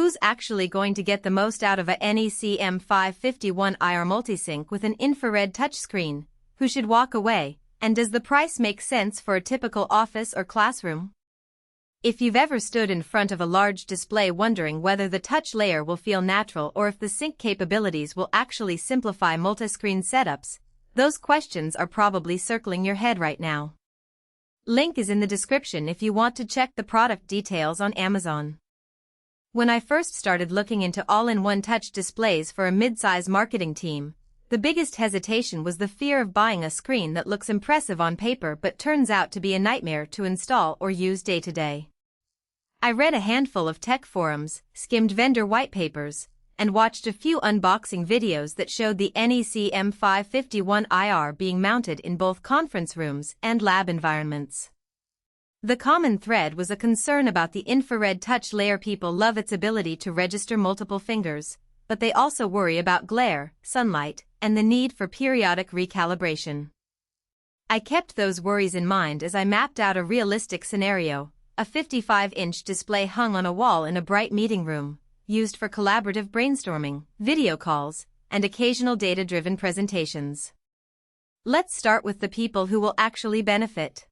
who's actually going to get the most out of a NEC M551 IR multisync with an infrared touchscreen? Who should walk away? And does the price make sense for a typical office or classroom? If you've ever stood in front of a large display wondering whether the touch layer will feel natural or if the sync capabilities will actually simplify multi-screen setups, those questions are probably circling your head right now. Link is in the description if you want to check the product details on Amazon. When I first started looking into all-in-one touch displays for a mid-size marketing team, the biggest hesitation was the fear of buying a screen that looks impressive on paper but turns out to be a nightmare to install or use day-to-day. I read a handful of tech forums, skimmed vendor white papers, and watched a few unboxing videos that showed the NEC M551 IR being mounted in both conference rooms and lab environments. The common thread was a concern about the infrared touch layer. People love its ability to register multiple fingers, but they also worry about glare, sunlight, and the need for periodic recalibration. I kept those worries in mind as I mapped out a realistic scenario: a 55-inch display hung on a wall in a bright meeting room, used for collaborative brainstorming, video calls, and occasional data-driven presentations. Let's start with the people who will actually benefit.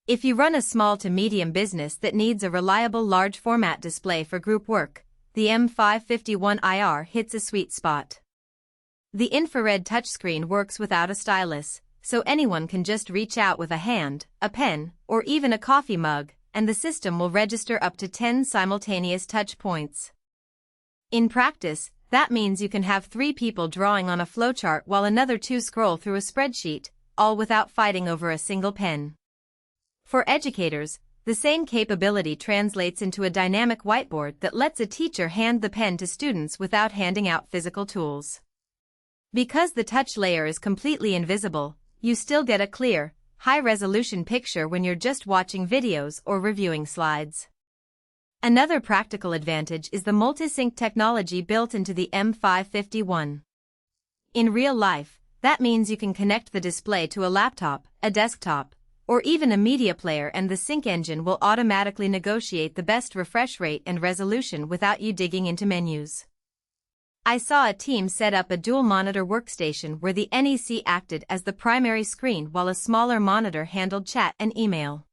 If you run a small to medium business that needs a reliable large-format display for group work, the M551 IR hits a sweet spot. The infrared touchscreen works without a stylus, so anyone can just reach out with a hand, a pen, or even a coffee mug, and the system will register up to 10 simultaneous touch points. In practice, that means you can have 3 people drawing on a flowchart while another 2 scroll through a spreadsheet, all without fighting over a single pen. For educators, the same capability translates into a dynamic whiteboard that lets a teacher hand the pen to students without handing out physical tools. Because the touch layer is completely invisible, you still get a clear, high-resolution picture when you're just watching videos or reviewing slides. Another practical advantage is the MULTISYNC technology built into the M551. In real life, that means you can connect the display to a laptop, a desktop, or even a media player, and the sync engine will automatically negotiate the best refresh rate and resolution without you digging into menus. I saw a team set up a dual-monitor workstation where the NEC acted as the primary screen while a smaller monitor handled chat and email.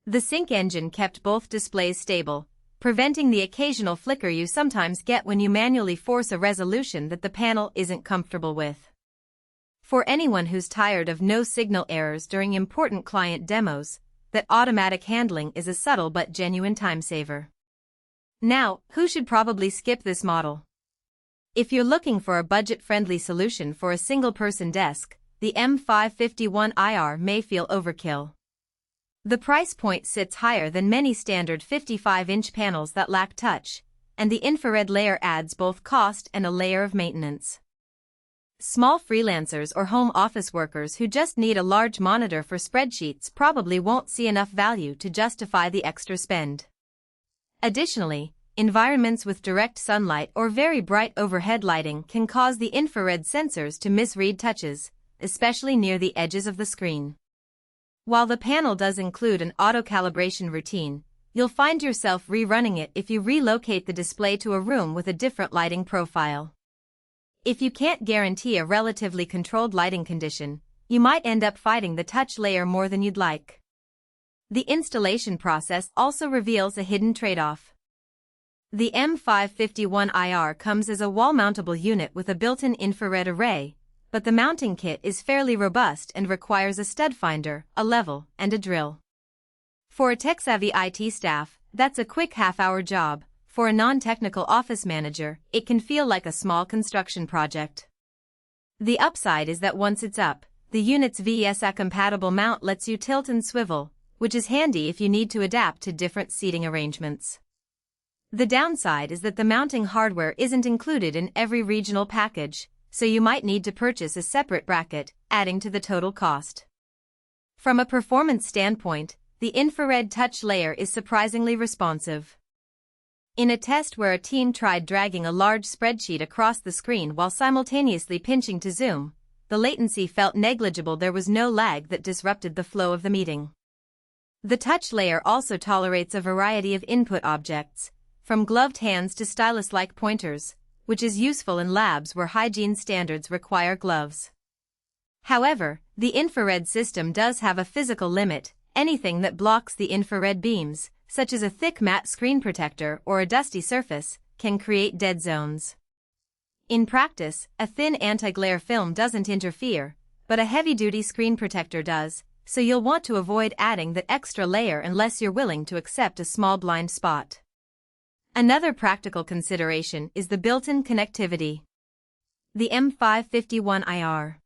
The sync engine kept both displays stable, preventing the occasional flicker you sometimes get when you manually force a resolution that the panel isn't comfortable with. For anyone who's tired of no-signal errors during important client demos, that automatic handling is a subtle but genuine time-saver. Now, who should probably skip this model? If you're looking for a budget-friendly solution for a single-person desk, the M551 IR may feel overkill. The price point sits higher than many standard 55-inch panels that lack touch, and the infrared layer adds both cost and a layer of maintenance. Small freelancers or home office workers who just need a large monitor for spreadsheets probably won't see enough value to justify the extra spend. Additionally, environments with direct sunlight or very bright overhead lighting can cause the infrared sensors to misread touches, especially near the edges of the screen. While the panel does include an auto-calibration routine, you'll find yourself rerunning it if you relocate the display to a room with a different lighting profile. If you can't guarantee a relatively controlled lighting condition, you might end up fighting the touch layer more than you'd like. The installation process also reveals a hidden trade-off. The M551 IR comes as a wall-mountable unit with a built-in infrared array, but the mounting kit is fairly robust and requires a stud finder, a level, and a drill. For a tech-savvy IT staff, that's a quick half-hour job. For a non-technical office manager, it can feel like a small construction project. The upside is that once it's up, the unit's VESA-compatible mount lets you tilt and swivel, which is handy if you need to adapt to different seating arrangements. The downside is that the mounting hardware isn't included in every regional package, so you might need to purchase a separate bracket, adding to the total cost. From a performance standpoint, the infrared touch layer is surprisingly responsive. In a test where a team tried dragging a large spreadsheet across the screen while simultaneously pinching to zoom, the latency felt negligible. There was no lag that disrupted the flow of the meeting. The touch layer also tolerates a variety of input objects, from gloved hands to stylus-like pointers, which is useful in labs where hygiene standards require gloves. However, the infrared system does have a physical limit. Anything that blocks the infrared beams, such as a thick matte screen protector or a dusty surface, can create dead zones. In practice, a thin anti-glare film doesn't interfere, but a heavy-duty screen protector does, so you'll want to avoid adding that extra layer unless you're willing to accept a small blind spot. Another practical consideration is the built-in connectivity. The M551 IR